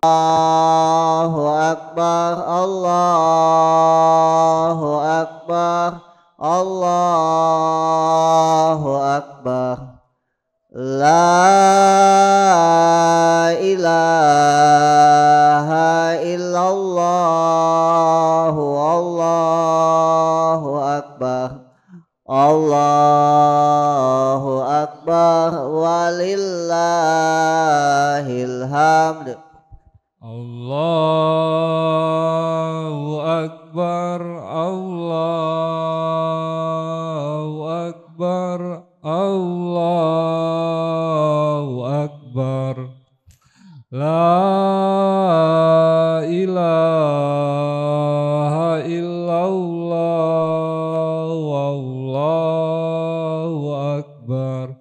Allahu Akbar, Allahu Akbar, Allahu Akbar. La ilaha illallah, Allahu Akbar, Allahu Akbar, walillahil hamd. Allahu Akbar, Allahu Akbar, Allahu Akbar. La ilaha illallah, Allahu Akbar,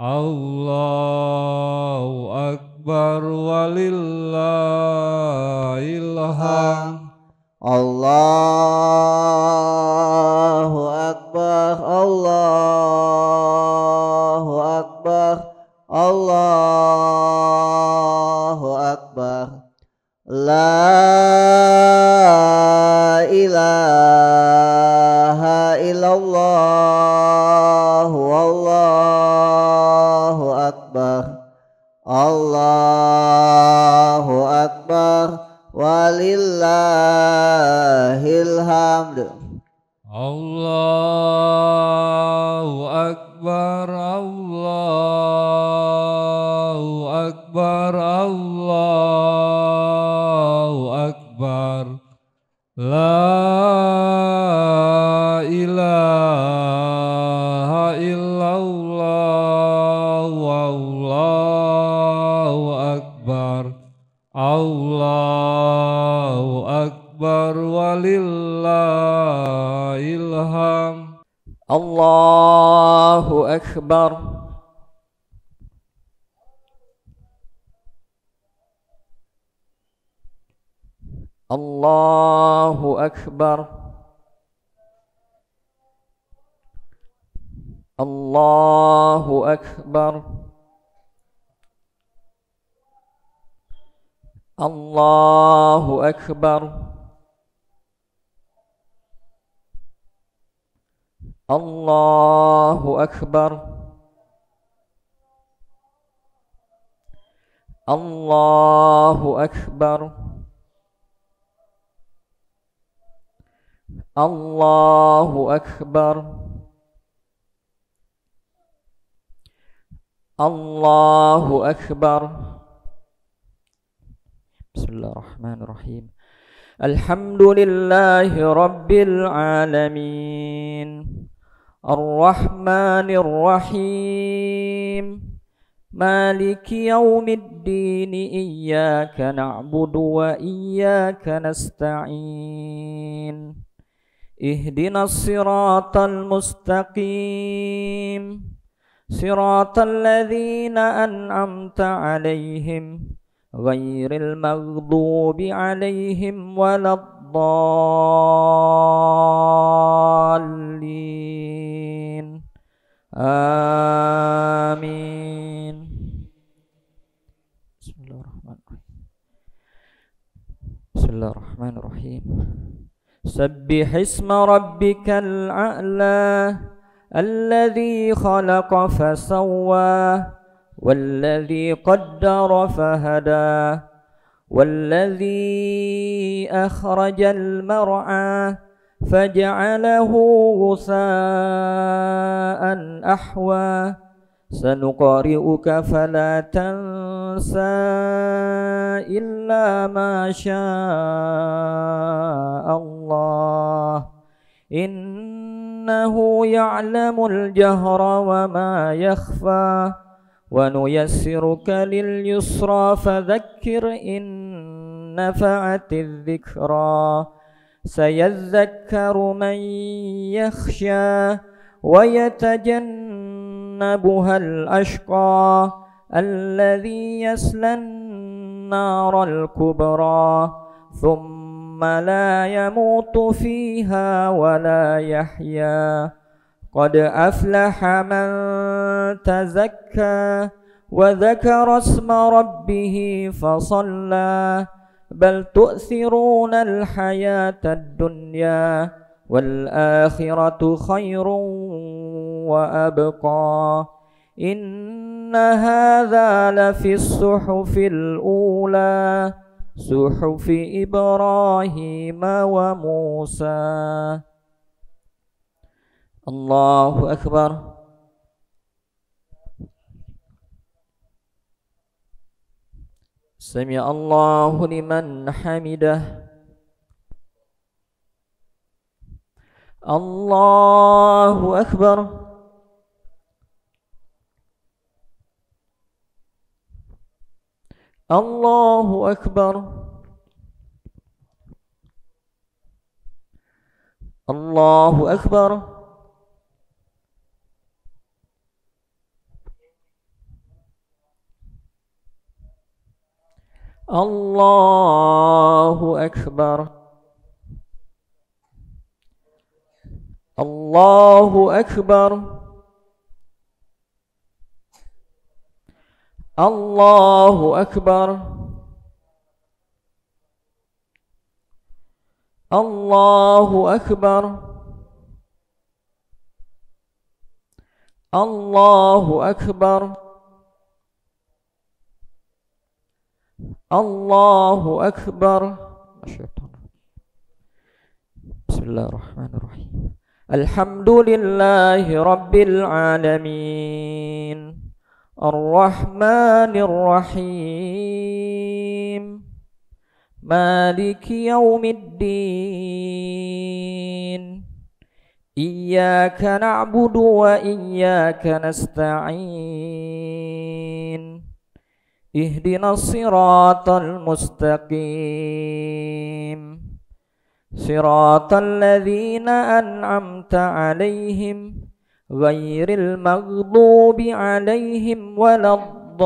Allahu Akbar, walillahil hamd. Allahu Akbar, Allahu Akbar, Allahu Akbar. La ilaha illallah, Allahu Akbar, Allahu Akbar, walillahil hamd. Allahu Akbar, Allahu Akbar, Allahu Akbar. La ilaha illallah, Allahu Akbar, Allahu Akbar, walillahil hamd. Allahu Akbar. Allahu Akbar. Allahu Akbar. Allahu Akbar. Allahu Akbar. Allahu Akbar. Allahu Akbar. Allahu Akbar. Bismillahirrahmanirrahim. Alhamdulillahi Rabbil Alamin, Ar-Rahmanir Rahim, Maliki Yawmiddin, Iyyaka na'budu wa iyyaka nasta'in, Ihdinas siratal mustaqim, Siratal ladzina an'amta 'alaihim ghairil maghdubi 'alaihim waladdallin. Amin. Bismillahirrahmanirrahim. Sabbihisma rabbikal a'la, alladzi khalaqa fasawwa, والذي قدر فهدى, والذي أخرج المرعى فجعله غثاء أحوى, سنقرئك فلا تنسى إلا ما شاء الله, إنه يعلم الجهر وما يخفى, ونيسرك لليسرى فذكر إن نفعت الذكرى, سيذكر من يخشى ويتجنبها الأشقى, الذي يصلى النار الكبرى, ثم لا يموت فيها ولا يحيا, قد أفلح من تزكى وذكر اسم ربه فصلى بل تؤثرون الحياة الدنيا والآخرة خير وأبقى إن هذا لفي الصحف الأولى صحف إبراهيم وموسى. الله أكبر. سمع الله لمن حمده. الله أكبر. الله أكبر. الله أكبر. الله أكبر. الله أكبر. الله أكبر. الله أكبر. الله أكبر. الله أكبر. بسم الله الرحمن الرحيم. الحمد لله رب العالمين الرحمن الرحيم مالك يوم الدين إياك نعبد وإياك نستعين اهدنا الصراط المستقيم صراط الذين أنعمت عليهم غير المغضوب عليهم ولا الضالين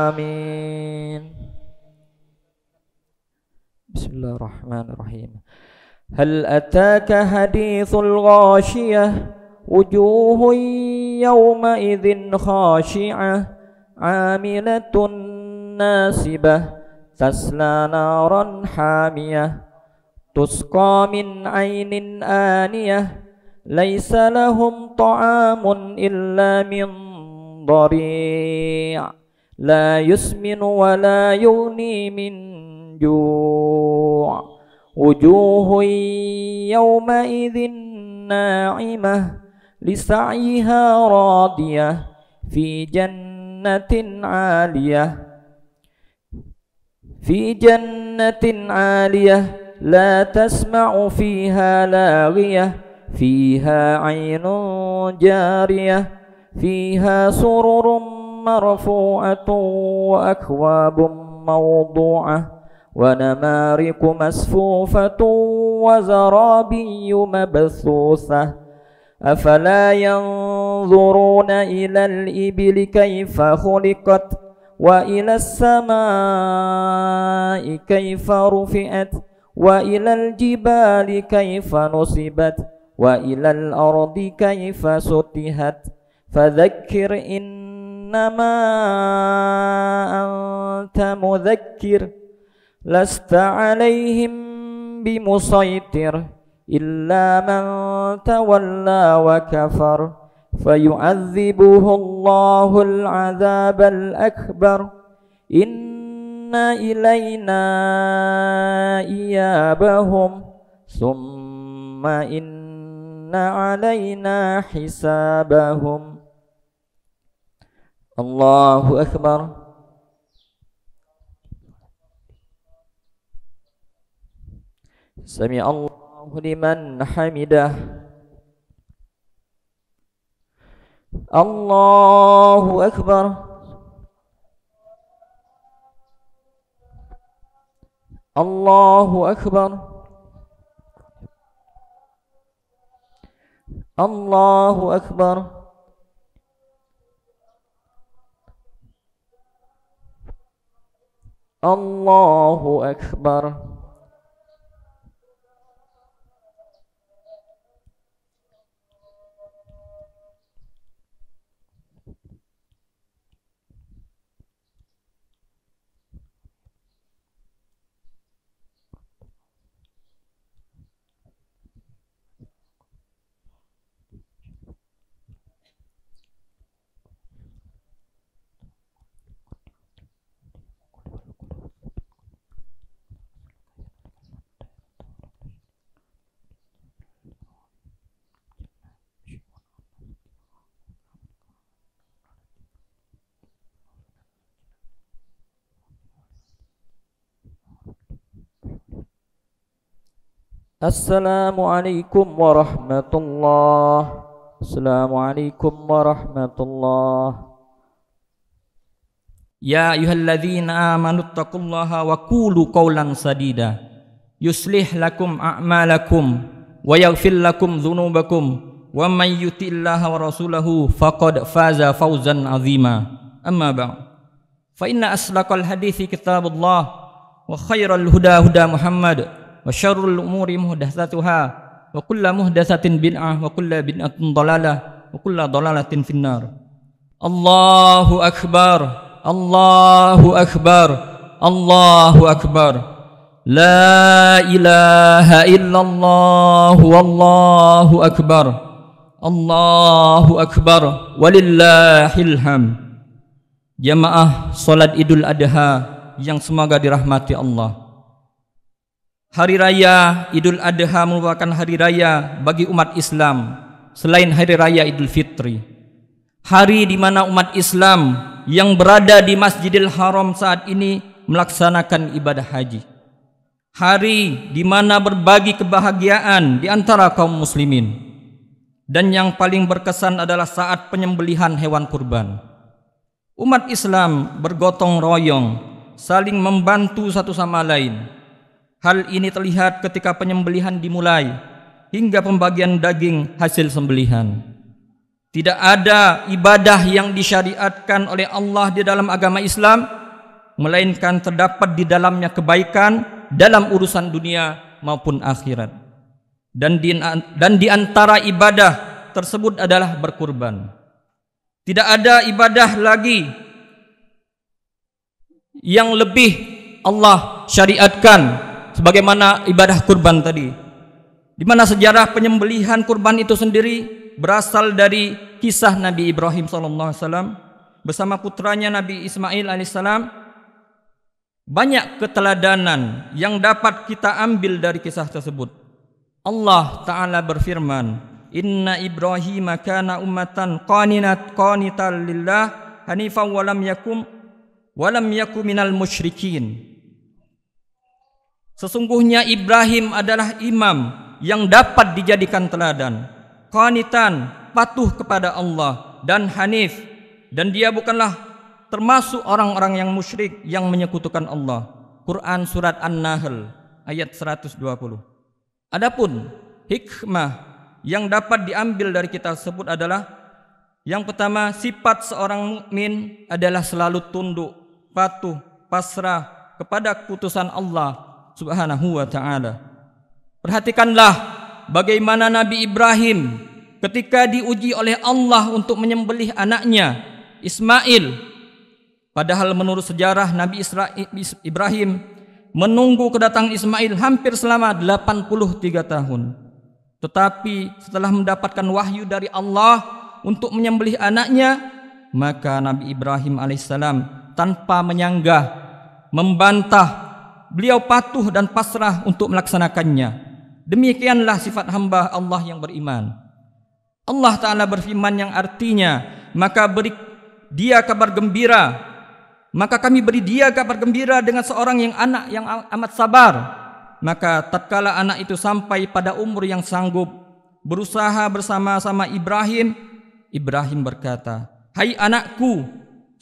آمين. بسم الله الرحمن الرحيم. هل أتاك حديث الغاشية وجوه يومئذ خاشعة عاملة ناصبة تسلى نارا حامية تسقى من عين آنية ليس لهم طعام إلا من ضريع لا يسمن ولا يغني من جوع وجوه يومئذ ناعمة لسعيها راضية في جنة عالية لا تسمع فيها لاغية فيها عين جارية فيها سرر مرفوعة وأكواب موضوعة ونمارق مسفوفة وزرابي مبثوثة أفلا ينظرون إلى الإبل كيف خلقت وإلى السماء كيف رفعت وإلى الجبال كيف نصبت وإلى الأرض كيف سطحت فذكر إنما أنت مذكر لست عليهم بمسيطر إلا من تولى وكفر فيعذبه الله العذاب الأكبر إن إلينا إيابهم ثم إن علينا حسابهم. الله أكبر. سمع الله لمن حمده. الله أكبر. الله أكبر. الله أكبر. الله أكبر. Assalamualaikum warahmatullahi. Assalamualaikum warahmatullahi. Ya ayyuhalladzina amanu taqullaha wa qulu qawlan sadida yuslih lakum a'malakum wa yaghfir lakum dzunubakum wa may yuti'illaha wa rasulahu faqad faza fawzan 'azima. Amma ba'd. Fa inna asdaqal hadithi kitabullah wa khairal huda huda Muhammad wa syarrul umuri muhdatsatuha wa kullu muhdatsatin bid'ah wa kullu bid'atin dhalalah wa kullu dhalalatin finnar. Allahu akbar. Allahu akbar. Allahu akbar. La ilaha illallah wallahu akbar. Allahu akbar walillahil hamd. Jamaah salat Idul Adha yang semoga dirahmati Allah. Hari raya Idul Adha merupakan hari raya bagi umat Islam selain hari raya Idul Fitri. Hari di mana umat Islam yang berada di Masjidil Haram saat ini melaksanakan ibadah haji. Hari di mana berbagi kebahagiaan di antara kaum muslimin. Dan yang paling berkesan adalah saat penyembelihan hewan kurban. Umat Islam bergotong royong, saling membantu satu sama lain. Hal ini terlihat ketika penyembelihan dimulai hingga pembagian daging hasil sembelihan. Tidak ada ibadah yang disyariatkan oleh Allah di dalam agama Islam melainkan terdapat di dalamnya kebaikan dalam urusan dunia maupun akhirat. Dan di antara ibadah tersebut adalah berkurban. Tidak ada ibadah lagi yang lebih Allah syariatkan sebagaimana ibadah kurban tadi. Di mana sejarah penyembelihan kurban itu sendiri berasal dari kisah Nabi Ibrahim SAW bersama putranya Nabi Ismail alaihissalam. Banyak keteladanan yang dapat kita ambil dari kisah tersebut. Allah Ta'ala berfirman, Inna Ibrahim kana ummatan qanitan lillah hanifan walam yakum minal musyrikin. Sesungguhnya Ibrahim adalah imam yang dapat dijadikan teladan, qanitan, patuh kepada Allah, dan hanif, dan dia bukanlah termasuk orang-orang yang musyrik yang menyekutukan Allah. Quran surat An-Nahl ayat 120. Adapun hikmah yang dapat diambil dari kita tersebut adalah yang pertama, sifat seorang mukmin adalah selalu tunduk, patuh, pasrah kepada keputusan Allah Subhanahu wa ta'ala. Perhatikanlah bagaimana Nabi Ibrahim ketika diuji oleh Allah untuk menyembelih anaknya Ismail. Padahal menurut sejarah Nabi Ibrahim menunggu kedatangan Ismail hampir selama 83 tahun. Tetapi setelah mendapatkan wahyu dari Allah untuk menyembelih anaknya, maka Nabi Ibrahim alaihissalam tanpa menyanggah, membantah, beliau patuh dan pasrah untuk melaksanakannya. Demikianlah sifat hamba Allah yang beriman. Allah Ta'ala berfirman yang artinya, maka beri dia kabar gembira. Maka kami beri dia kabar gembira dengan seorang yang anak yang amat sabar. Maka tatkala anak itu sampai pada umur yang sanggup berusaha bersama-sama Ibrahim, Ibrahim berkata, Hai anakku,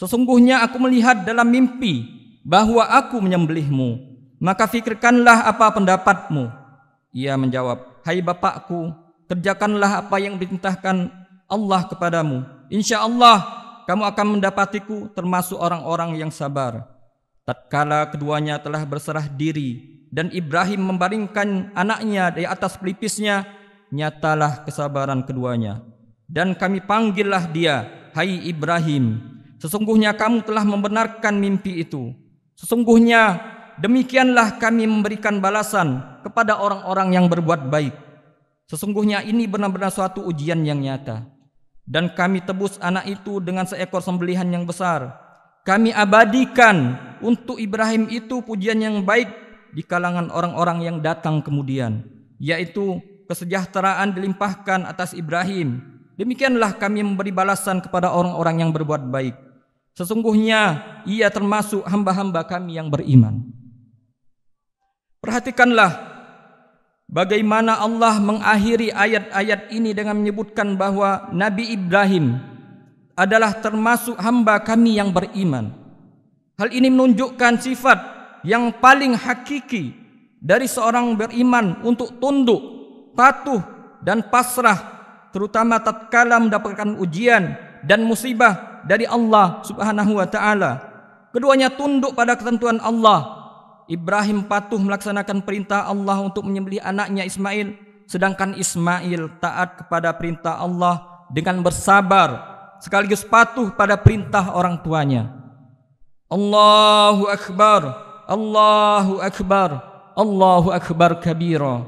sesungguhnya aku melihat dalam mimpi bahwa aku menyembelihmu. Maka fikirkanlah apa pendapatmu. Ia menjawab, Hai bapakku, kerjakanlah apa yang diperintahkan Allah kepadamu. Insya Allah kamu akan mendapatiku termasuk orang-orang yang sabar. Tatkala keduanya telah berserah diri dan Ibrahim membaringkan anaknya di atas pelipisnya, nyatalah kesabaran keduanya. Dan kami panggillah dia, Hai Ibrahim, sesungguhnya kamu telah membenarkan mimpi itu. Sesungguhnya demikianlah kami memberikan balasan kepada orang-orang yang berbuat baik. Sesungguhnya ini benar-benar suatu ujian yang nyata. Dan kami tebus anak itu dengan seekor sembelihan yang besar. Kami abadikan untuk Ibrahim itu pujian yang baik di kalangan orang-orang yang datang kemudian, yaitu kesejahteraan dilimpahkan atas Ibrahim. Demikianlah kami memberi balasan kepada orang-orang yang berbuat baik. Sesungguhnya ia termasuk hamba-hamba kami yang beriman. Perhatikanlah bagaimana Allah mengakhiri ayat-ayat ini dengan menyebutkan bahwa Nabi Ibrahim adalah termasuk hamba kami yang beriman. Hal ini menunjukkan sifat yang paling hakiki dari seorang beriman untuk tunduk, patuh, dan pasrah, terutama tatkala mendapatkan ujian dan musibah dari Allah Subhanahu wa taala. Keduanya tunduk pada ketentuan Allah. Ibrahim patuh melaksanakan perintah Allah untuk menyembelih anaknya Ismail, sedangkan Ismail taat kepada perintah Allah dengan bersabar sekaligus patuh pada perintah orang tuanya. Allahu Akbar, Allahu Akbar, Allahu Akbar kabira.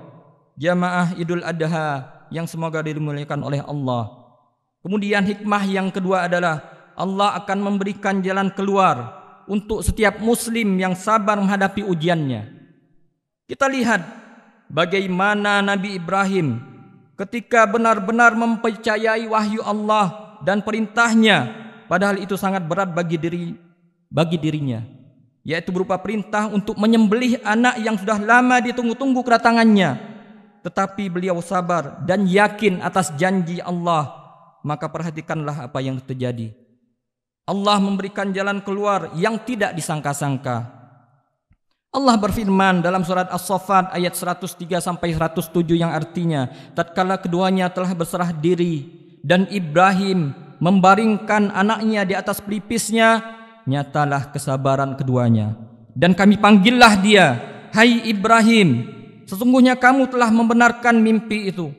Jamaah Idul Adha yang semoga dimuliakan oleh Allah. Kemudian hikmah yang kedua adalah Allah akan memberikan jalan keluar untuk setiap muslim yang sabar menghadapi ujiannya. Kita lihat bagaimana Nabi Ibrahim ketika benar-benar mempercayai wahyu Allah dan perintahnya, padahal itu sangat berat bagi dirinya, yaitu berupa perintah untuk menyembelih anak yang sudah lama ditunggu-tunggu kedatangannya. Tetapi beliau sabar dan yakin atas janji Allah. Maka perhatikanlah apa yang terjadi. Allah memberikan jalan keluar yang tidak disangka-sangka. Allah berfirman dalam surat As-Saffat ayat 103 sampai 107 yang artinya, tatkala keduanya telah berserah diri dan Ibrahim membaringkan anaknya di atas pelipisnya, nyatalah kesabaran keduanya. Dan kami panggillah dia, hai Ibrahim, sesungguhnya kamu telah membenarkan mimpi itu.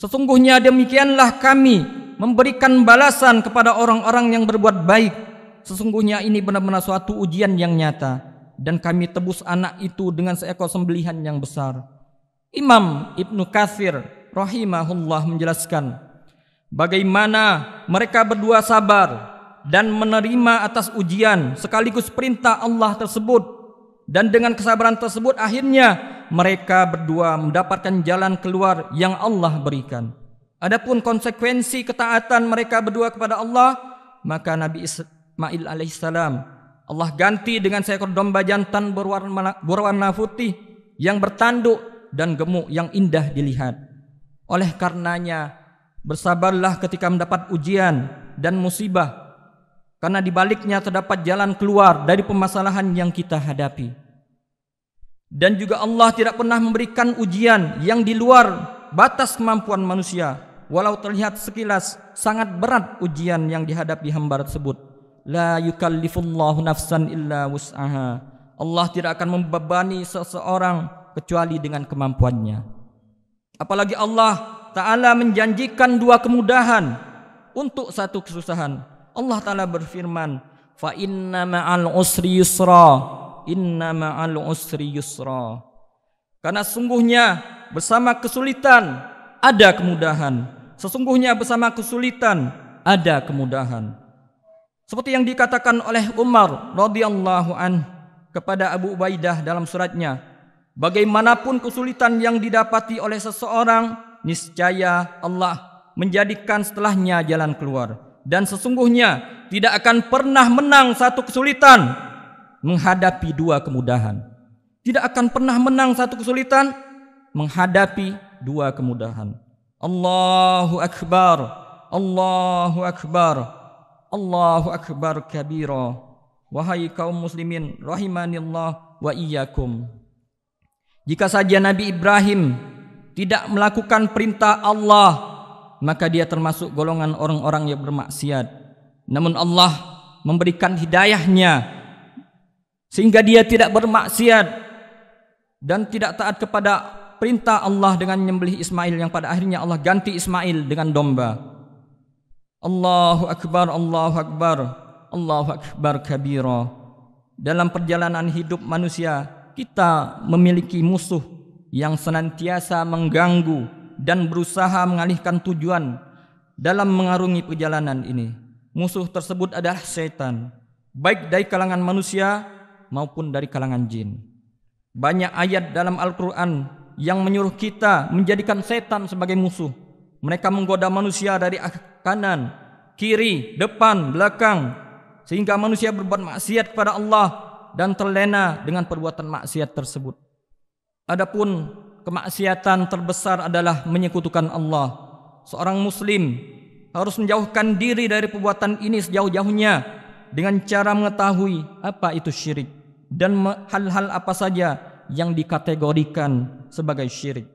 Sesungguhnya demikianlah kami memberikan balasan kepada orang-orang yang berbuat baik. Sesungguhnya ini benar-benar suatu ujian yang nyata. Dan kami tebus anak itu dengan seekor sembelihan yang besar. Imam Ibnu Katsir rahimahullah menjelaskan bagaimana mereka berdua sabar dan menerima atas ujian sekaligus perintah Allah tersebut. Dan dengan kesabaran tersebut akhirnya mereka berdua mendapatkan jalan keluar yang Allah berikan. Adapun konsekuensi ketaatan mereka berdua kepada Allah, maka Nabi Ismail alaihissalam Allah ganti dengan seekor domba jantan berwarna putih yang bertanduk dan gemuk yang indah dilihat. Oleh karenanya bersabarlah ketika mendapat ujian dan musibah, karena di baliknya terdapat jalan keluar dari permasalahan yang kita hadapi. Dan juga Allah tidak pernah memberikan ujian yang di luar batas kemampuan manusia, walau terlihat sekilas sangat berat ujian yang dihadapi hamba tersebut. La yukallifullahu nafsan illa wus'aha. Allah tidak akan membebani seseorang kecuali dengan kemampuannya. Apalagi Allah Ta'ala menjanjikan dua kemudahan untuk satu kesusahan. Allah Ta'ala berfirman, fa inna ma'al usri yusra, inna ma'al usri yusra. Karena sesungguhnya bersama kesulitan ada kemudahan. Sesungguhnya bersama kesulitan ada kemudahan. Seperti yang dikatakan oleh Umar radhiyallahu an kepada Abu Ubaidah dalam suratnya, bagaimanapun kesulitan yang didapati oleh seseorang, niscaya Allah menjadikan setelahnya jalan keluar. Dan sesungguhnya tidak akan pernah menang satu kesulitan menghadapi dua kemudahan. Tidak akan pernah menang satu kesulitan menghadapi dua kemudahan. Allahu Akbar, Allahu Akbar, Allahu Akbar kabira. Wahai kaum muslimin rahimanillah wa iyyakum. Jika saja Nabi Ibrahim tidak melakukan perintah Allah, maka dia termasuk golongan orang-orang yang bermaksiat. Namun Allah memberikan hidayahnya sehingga dia tidak bermaksiat dan tidak taat kepada perintah Allah dengan menyembelih Ismail, yang pada akhirnya Allah ganti Ismail dengan domba. Allahu Akbar, Allahu Akbar, Allahu Akbar kabira. Dalam perjalanan hidup manusia, kita memiliki musuh yang senantiasa mengganggu dan berusaha mengalihkan tujuan dalam mengarungi perjalanan ini. Musuh tersebut adalah setan, baik dari kalangan manusia maupun dari kalangan jin. Banyak ayat dalam Al-Quran yang menyuruh kita menjadikan setan sebagai musuh. Mereka menggoda manusia dari kanan, kiri, depan, belakang, sehingga manusia berbuat maksiat kepada Allah dan terlena dengan perbuatan maksiat tersebut. Adapun kemaksiatan terbesar adalah menyekutukan Allah. Seorang muslim harus menjauhkan diri dari perbuatan ini sejauh-jauhnya dengan cara mengetahui apa itu syirik dan hal-hal apa saja yang dikategorikan sebagai syirik.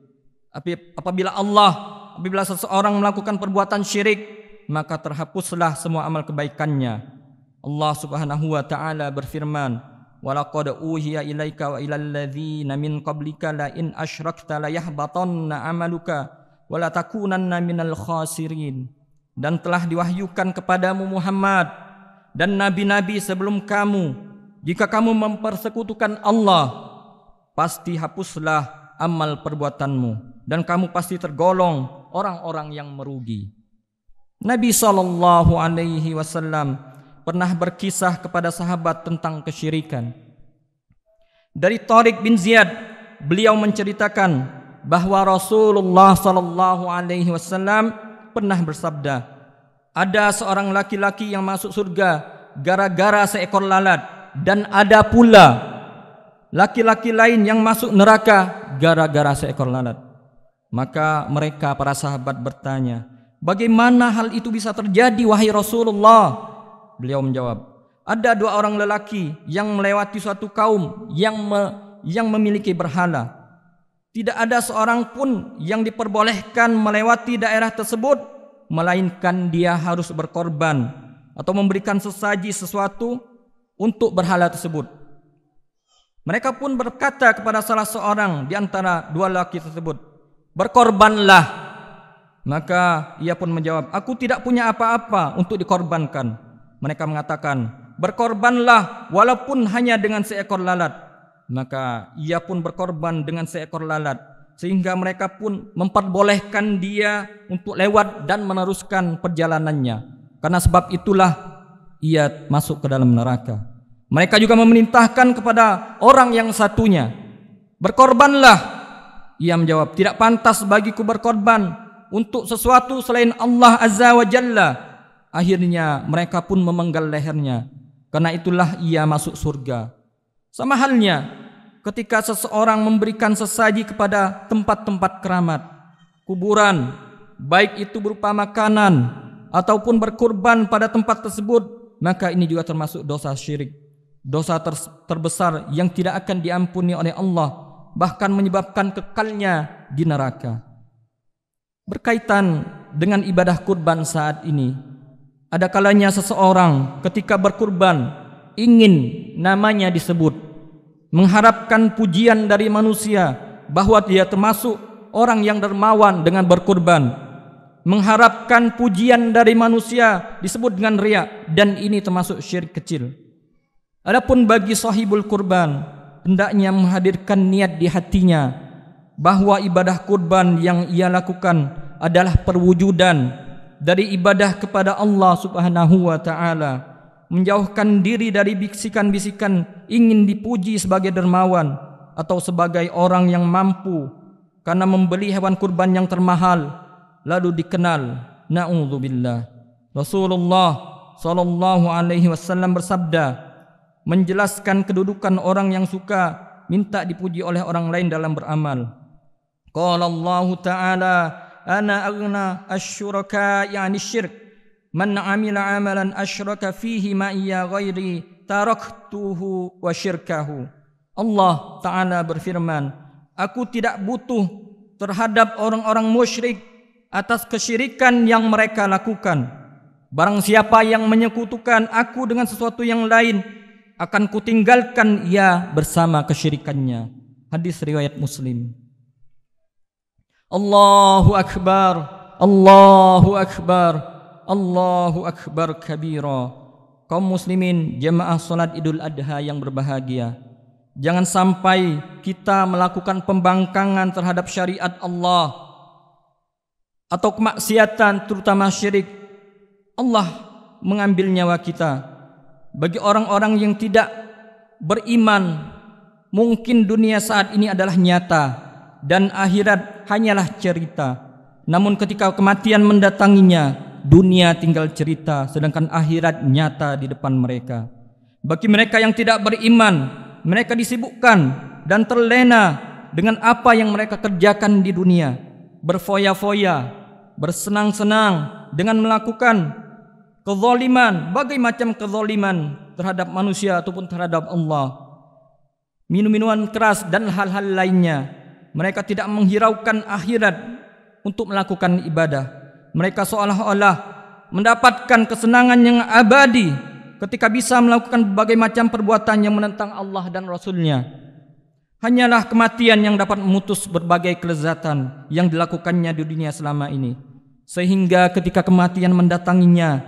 Apabila seseorang melakukan perbuatan syirik, maka terhapuslah semua amal kebaikannya. Allah Subhanahu wa taala berfirman, "Walaqad uhiya ilaika wa ilal ladzina min qablika la in asyrakta la yahbatanna 'amaluka wa la takunanna minal khasirin." Dan telah diwahyukan kepadamu Muhammad dan nabi-nabi sebelum kamu, jika kamu mempersekutukan Allah, pasti hapuslah amal perbuatanmu dan kamu pasti tergolong orang-orang yang merugi. Nabi SAW pernah berkisah kepada sahabat tentang kesyirikan. Dari Tariq bin Ziyad, beliau menceritakan bahwa Rasulullah SAW pernah bersabda, ada seorang laki-laki yang masuk surga gara-gara seekor lalat, dan ada pula laki-laki lain yang masuk neraka gara-gara seekor lalat. Maka mereka para sahabat bertanya, bagaimana hal itu bisa terjadi wahai Rasulullah? Beliau menjawab, ada dua orang lelaki yang melewati suatu kaum yang memiliki berhala. Tidak ada seorang pun yang diperbolehkan melewati daerah tersebut, melainkan dia harus berkorban atau memberikan sesaji sesuatu untuk berhala tersebut. Mereka pun berkata kepada salah seorang di antara dua lelaki tersebut, berkorbanlah. Maka ia pun menjawab, aku tidak punya apa-apa untuk dikorbankan. Mereka mengatakan, berkorbanlah walaupun hanya dengan seekor lalat. Maka ia pun berkorban dengan seekor lalat, sehingga mereka pun memperbolehkan dia untuk lewat dan meneruskan perjalanannya. Karena sebab itulah ia masuk ke dalam neraka. Mereka juga memerintahkan kepada orang yang satunya, berkorbanlah. Ia menjawab, tidak pantas bagiku berkorban untuk sesuatu selain Allah Azza wa Jalla. Akhirnya mereka pun memenggal lehernya. Karena itulah ia masuk surga. Sama halnya ketika seseorang memberikan sesaji kepada tempat-tempat keramat, kuburan, baik itu berupa makanan ataupun berkurban pada tempat tersebut, maka ini juga termasuk dosa syirik, dosa terbesar yang tidak akan diampuni oleh Allah, bahkan menyebabkan kekalnya di neraka. Berkaitan dengan ibadah kurban saat ini, ada kalanya seseorang ketika berkurban ingin namanya disebut, mengharapkan pujian dari manusia bahwa dia termasuk orang yang dermawan dengan berkurban, mengharapkan pujian dari manusia disebut dengan riya, dan ini termasuk syirik kecil. Adapun bagi sahibul kurban, hendaknya menghadirkan niat di hatinya bahwa ibadah kurban yang ia lakukan adalah perwujudan dari ibadah kepada Allah Subhanahu wa taala, menjauhkan diri dari bisikan-bisikan ingin dipuji sebagai dermawan atau sebagai orang yang mampu karena membeli hewan kurban yang termahal lalu dikenal. Na'udzubillah. Rasulullah sallallahu alaihi wasallam bersabda menjelaskan kedudukan orang yang suka minta dipuji oleh orang lain dalam beramal. Qala Allah Ta'ala, ana aghna asy-syuraka 'ani syirk. Man 'amila 'amalan asyraka fihi ma iya ghairi taraktuhu wa syirkahu. Allah Ta'ala berfirman, aku tidak butuh terhadap orang-orang musyrik atas kesyirikan yang mereka lakukan. Barang siapa yang menyekutukan aku dengan sesuatu yang lain, akan kutinggalkan ia bersama kesyirikannya. Hadis riwayat Muslim. Allahu Akbar, Allahu Akbar, Allahu Akbar kabira. Kaum muslimin jemaah salat Idul Adha yang berbahagia, jangan sampai kita melakukan pembangkangan terhadap syariat Allah atau kemaksiatan terutama syirik. Allah mengambil nyawa kita. Bagi orang-orang yang tidak beriman, mungkin dunia saat ini adalah nyata dan akhirat hanyalah cerita. Namun ketika kematian mendatanginya, dunia tinggal cerita, sedangkan akhirat nyata di depan mereka. Bagi mereka yang tidak beriman, mereka disibukkan dan terlena dengan apa yang mereka kerjakan di dunia, berfoya-foya, bersenang-senang dengan melakukan kezaliman, berbagai macam kezaliman terhadap manusia ataupun terhadap Allah. Minum-minuman keras dan hal-hal lainnya. Mereka tidak menghiraukan akhirat untuk melakukan ibadah. Mereka seolah-olah mendapatkan kesenangan yang abadi ketika bisa melakukan berbagai macam perbuatan yang menentang Allah dan Rasul-Nya. Hanyalah kematian yang dapat memutus berbagai kelezatan yang dilakukannya di dunia selama ini. Sehingga ketika kematian mendatanginya,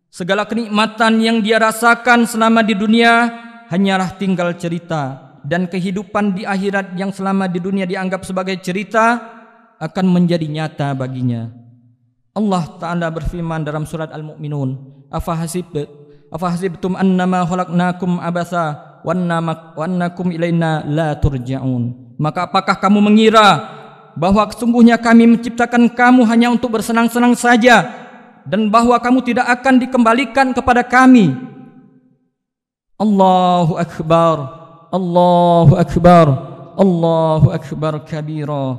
segala kenikmatan yang dia rasakan selama di dunia hanyalah tinggal cerita, dan kehidupan di akhirat yang selama di dunia dianggap sebagai cerita akan menjadi nyata baginya. Allah Ta'ala berfirman dalam surat Al-Mu'minun, Afahasibtum annama khalaqnakum abatha wa annakum ilaina la turja'un. Maka apakah kamu mengira bahwa sesungguhnya kami menciptakan kamu hanya untuk bersenang-senang saja, dan bahwa kamu tidak akan dikembalikan kepada kami? Allahu Akbar, Allahu Akbar, Allahu Akbar kabira.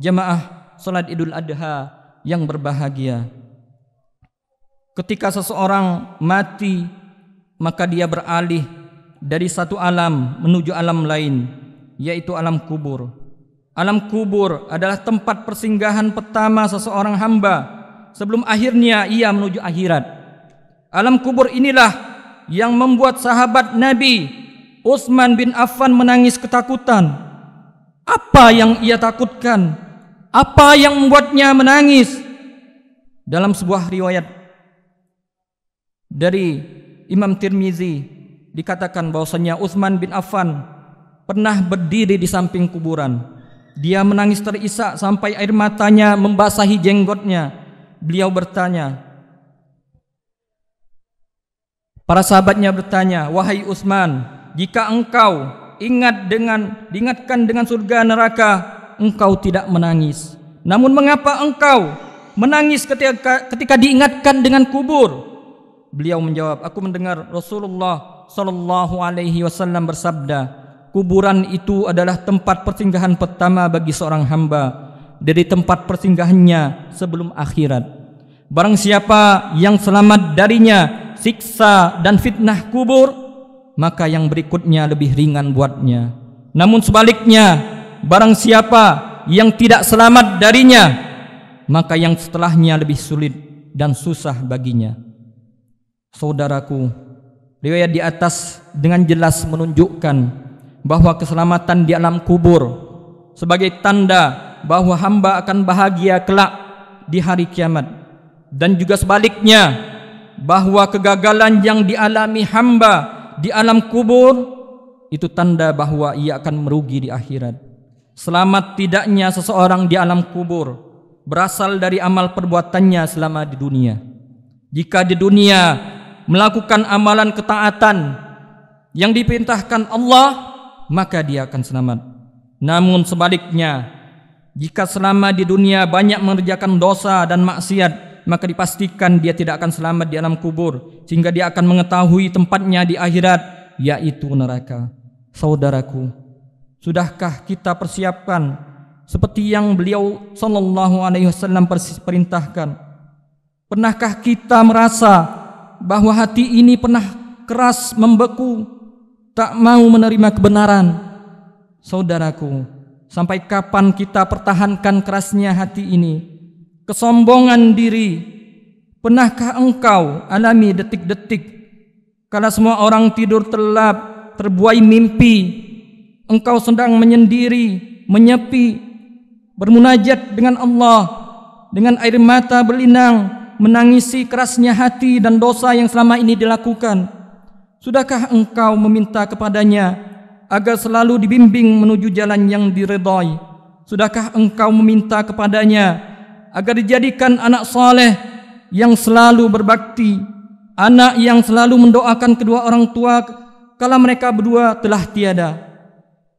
Jamaah salat Idul Adha yang berbahagia, ketika seseorang mati, maka dia beralih dari satu alam menuju alam lain, yaitu alam kubur. Alam kubur adalah tempat persinggahan pertama seseorang hamba sebelum akhirnya ia menuju akhirat. Alam kubur inilah yang membuat sahabat Nabi Utsman bin Affan menangis ketakutan. Apa yang ia takutkan? Apa yang membuatnya menangis? Dalam sebuah riwayat dari Imam Tirmizi dikatakan bahwasanya Utsman bin Affan pernah berdiri di samping kuburan. Dia menangis terisak sampai air matanya membasahi jenggotnya. Beliau bertanya, para sahabatnya bertanya, "Wahai Utsman, jika engkau diingatkan dengan surga neraka, engkau tidak menangis. Namun mengapa engkau menangis ketika diingatkan dengan kubur?" Beliau menjawab, "Aku mendengar Rasulullah sallallahu alaihi wasallam bersabda, kuburan itu adalah tempat persinggahan pertama bagi seorang hamba dari tempat persinggahannya sebelum akhirat. Barang siapa yang selamat darinya siksa dan fitnah kubur, maka yang berikutnya lebih ringan buatnya. Namun sebaliknya, barang siapa yang tidak selamat darinya, maka yang setelahnya lebih sulit dan susah baginya." Saudaraku, riwayat di atas dengan jelas menunjukkan bahwa keselamatan di alam kubur sebagai tanda bahwa hamba akan bahagia kelak di hari kiamat, dan juga sebaliknya bahwa kegagalan yang dialami hamba di alam kubur itu tanda bahwa ia akan merugi di akhirat. Selamat tidaknya seseorang di alam kubur berasal dari amal perbuatannya selama di dunia. Jika di dunia melakukan amalan ketaatan yang diperintahkan Allah, maka dia akan selamat. Namun sebaliknya, jika selama di dunia banyak mengerjakan dosa dan maksiat, maka dipastikan dia tidak akan selamat di alam kubur, sehingga dia akan mengetahui tempatnya di akhirat, yaitu neraka. Saudaraku, sudahkah kita persiapkan seperti yang beliau sallallahu alaihi wasallam perintahkan? Pernahkah kita merasa bahwa hati ini pernah keras membeku, tak mau menerima kebenaran? Saudaraku, sampai kapan kita pertahankan kerasnya hati ini? Kesombongan diri. Pernahkah engkau alami detik-detik kala semua orang tidur terlelap, terbuai mimpi, engkau sedang menyendiri, menyepi, bermunajat dengan Allah dengan air mata berlinang, menangisi kerasnya hati dan dosa yang selama ini dilakukan? Sudahkah engkau meminta kepadanya agar selalu dibimbing menuju jalan yang diridhai? Sudahkah engkau meminta kepadanya agar dijadikan anak saleh yang selalu berbakti, anak yang selalu mendoakan kedua orang tua kala mereka berdua telah tiada?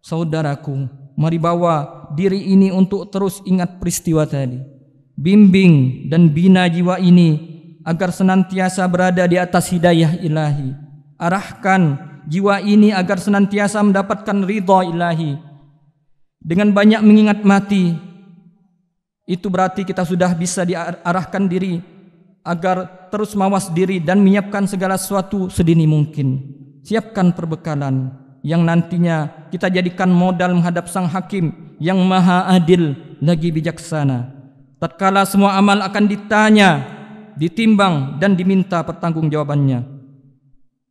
Saudaraku, mari bawa diri ini untuk terus ingat peristiwa tadi. Bimbing dan bina jiwa ini agar senantiasa berada di atas hidayah ilahi. Arahkan jiwa ini agar senantiasa mendapatkan ridha ilahi. dengan banyak mengingat mati, itu berarti kita sudah bisa diarahkan diri agar terus mawas diri dan menyiapkan segala sesuatu sedini mungkin. Siapkan perbekalan yang nantinya kita jadikan modal menghadap Sang Hakim yang Maha Adil lagi bijaksana. Tatkala semua amal akan ditanya, ditimbang dan diminta pertanggungjawabannya.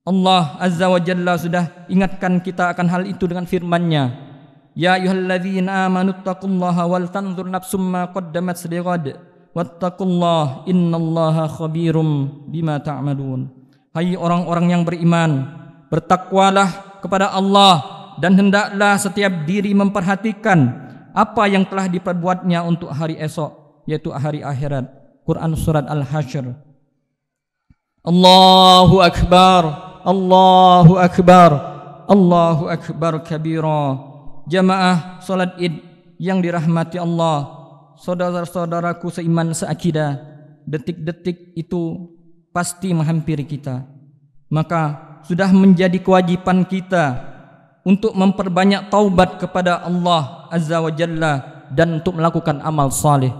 Allah Azza wa Jalla sudah ingatkan kita akan hal itu dengan firman-Nya. Ya ayyuhalladzina amanu taqullaha wal tanzur nafsum ma qaddamat lighad wattaqullaha innallaha khabirum bima ta'malun. Hai orang-orang yang beriman, bertakwalah kepada Allah dan hendaklah setiap diri memperhatikan apa yang telah diperbuatnya untuk hari esok, yaitu hari akhirat. Quran surat Al-Hasyr. Allahu akbar, Allahu akbar, Allahu akbar kabira. Jamaah salat Id yang dirahmati Allah, saudara-saudaraku seiman seakidah, detik-detik itu pasti menghampiri kita. Maka sudah menjadi kewajiban kita untuk memperbanyak taubat kepada Allah Azza wa Jalla dan untuk melakukan amal saleh.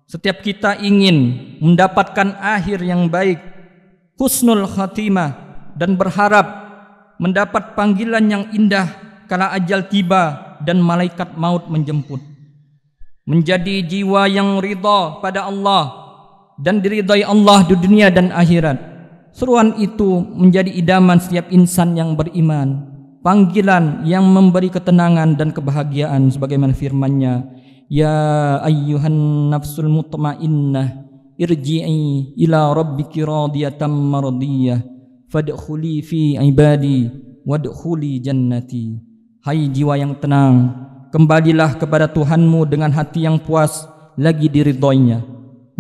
Setiap kita ingin mendapatkan akhir yang baik, husnul khatimah, dan berharap mendapat panggilan yang indah kala ajal tiba dan malaikat maut menjemput. Menjadi jiwa yang ridha pada Allah dan diridhai Allah di dunia dan akhirat. Seruan itu menjadi idaman setiap insan yang beriman. Panggilan yang memberi ketenangan dan kebahagiaan sebagaimana firman-Nya, ya ayyuhan nafsul mutmainnah irji'i ila rabbiki radiyatan mardiyah fadkhuli fi ibadi wadkhuli jannati. Hai jiwa yang tenang, kembalilah kepada Tuhanmu dengan hati yang puas lagi diridhoinya.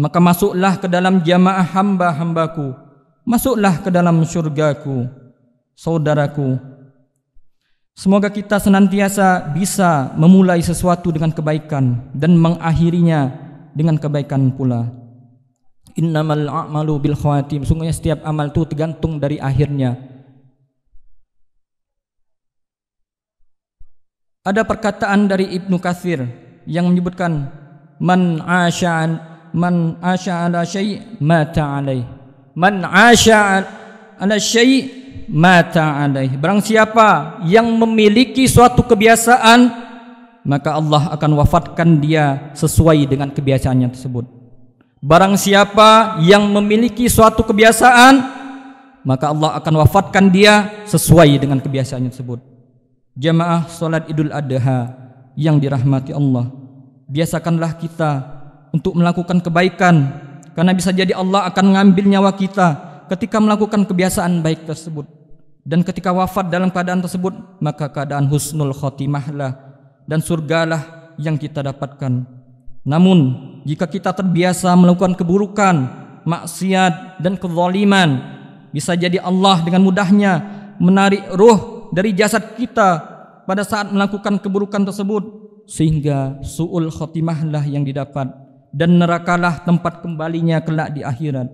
Maka masuklah ke dalam jamaah hamba-hambaku, masuklah ke dalam syurgaku. Saudaraku, semoga kita senantiasa bisa memulai sesuatu dengan kebaikan dan mengakhirinya dengan kebaikan pula. Innamal a'malu bil khawatim. Sungguhnya setiap amal itu tergantung dari akhirnya. Ada perkataan dari Ibnu Katsir yang menyebutkan man asya ala syai' mata alaih. Man asya ala syai' mata alaih. Barang siapa yang memiliki suatu kebiasaan, maka Allah akan wafatkan dia sesuai dengan kebiasaannya tersebut. Barang siapa yang memiliki suatu kebiasaan, maka Allah akan wafatkan dia sesuai dengan kebiasaannya tersebut. Jamaah salat Idul Adha yang dirahmati Allah, biasakanlah kita untuk melakukan kebaikan, karena bisa jadi Allah akan mengambil nyawa kita ketika melakukan kebiasaan baik tersebut. Dan ketika wafat dalam keadaan tersebut, maka keadaan husnul khotimahlah dan surgalah yang kita dapatkan. Namun jika kita terbiasa melakukan keburukan, maksiat dan kezaliman, bisa jadi Allah dengan mudahnya menarik ruh dari jasad kita pada saat melakukan keburukan tersebut, sehingga su'ul khotimahlah yang didapat dan nerakalah tempat kembalinya kelak di akhirat.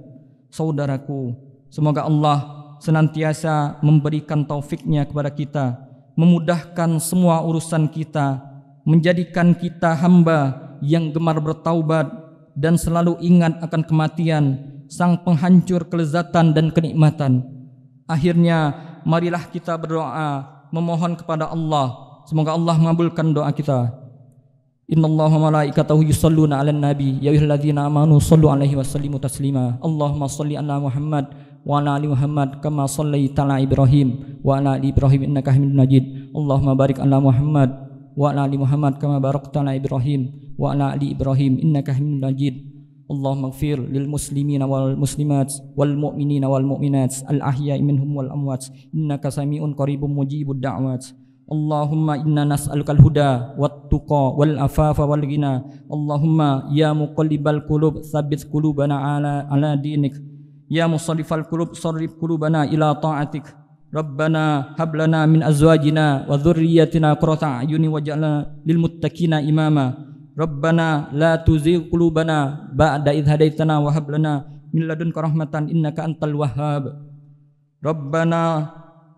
Saudaraku, semoga Allah senantiasa memberikan taufiknya kepada kita, memudahkan semua urusan kita, menjadikan kita hamba yang gemar bertaubat dan selalu ingat akan kematian, sang penghancur kelezatan dan kenikmatan. Akhirnya marilah kita berdoa memohon kepada Allah, semoga Allah mengabulkan doa kita. Innallaha wa malaikatahu yusholluna 'alan nabi ya ayyuhalladzina amanu shallu 'alaihi wa sallimu taslima. Allahumma shalli 'ala Muhammad wa 'ala ali Muhammad kama shallaita 'ala Ibrahim wa 'ala ali Ibrahim innaka Hamidum Majid. Allahumma barik 'ala Muhammad wa 'ala ali Muhammad kama barakta 'ala Ibrahim wa 'ala ali Ibrahim innaka Hamidum Majid. Allahumma ighfir lil muslimina wal muslimat wal mu'minina wal mu'minat al ahya'i minhum wal amwat innaka sami'un qaribun mujibud da'wat. Allahumma inna nas'aluka al huda wat tuqa wal afafa wal ghina. Allahumma ya muqallibal qulub tsabbit qulubana ala dinik. Ya musarrifal qulub sarrif qulubana ila ta'atik. Rabbana hab lana min azwajina wa dhurriyyatina qurrata a'yunin waj'alna lil muttaqina imama. Rabbana la tuzigh qulubana ba'da idh hadaitana wa hab lana min ladunka rahmatan innaka antal wahhab. Rabbana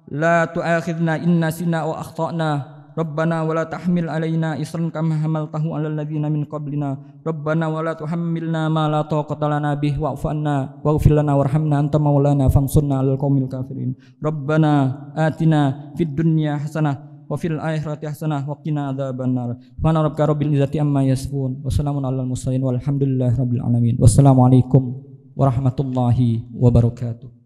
la tu'akhidna in nasina wa akhtana. Rabbana wa la tahmil alaina isran kama hamaltahu 'alal ladzina min qablina. Rabbana wa la tuhammilna ma la taqata lana bih wa'fu 'anna waghfir lana warhamna anta maulana fansurna 'alal qaumil kafirin. Rabbana atina fid dunya hasanah wa fil akhirati hasanah wa qina adzabannar. Subhana rabbika rabbil izzati amma yasifun wa salamun 'alal mursalin walhamdulillahi rabbil alamin. Wassalamualaikum warahmatullahi wabarakatuh.